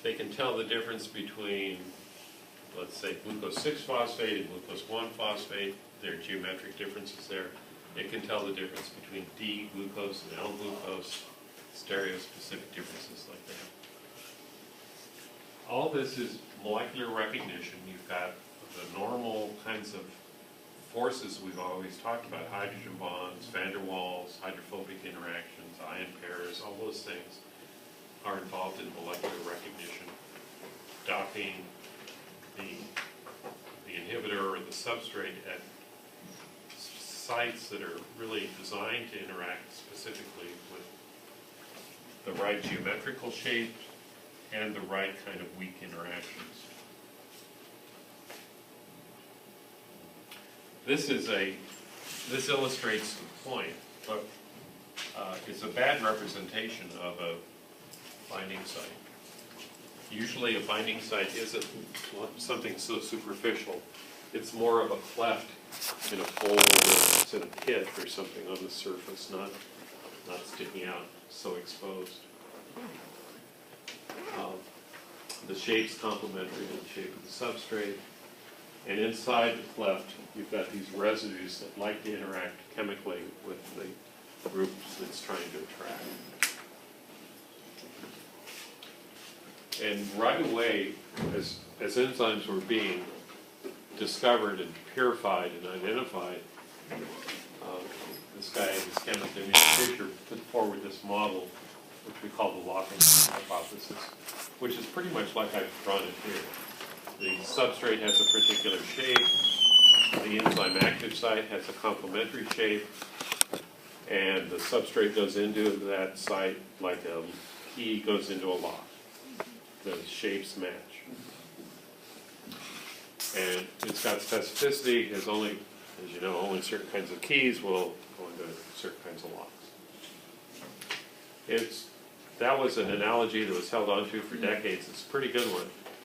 they can tell the difference between, let's say, glucose 6-phosphate and glucose 1-phosphate. There are geometric differences there. It can tell the difference between D-glucose and L-glucose, stereospecific differences like that. All this is molecular recognition. You've got the normal kinds of forces we've always talked about: hydrogen bonds, van der Waals, hydrophobic interactions, ion pairs. All those things are involved in molecular recognition. Docking the inhibitor or the substrate at sites that are really designed to interact specifically with the right geometrical shape and the right kind of weak interactions. This illustrates the point, but it's a bad representation of a binding site. Usually a binding site isn't something so superficial. It's more of a cleft in a fold or it's in a pit or something on the surface, not sticking out so exposed. The shape's complementary to the shape of the substrate. And inside the cleft, you've got these residues that like to interact chemically with the groups it's trying to attract. And right away, as enzymes were being discovered and purified and identified, this guy, this chemist, Emil Fischer, put forward this model, which we call the locking hypothesis, which is pretty much like I've drawn it here. The substrate has a particular shape, the enzyme active site has a complementary shape, and the substrate goes into that site like a key goes into a lock. The shapes match. And it's got specificity, because only, as you know, only certain kinds of keys will go into certain kinds of locks. That was an analogy that was held onto for decades. It's a pretty good one.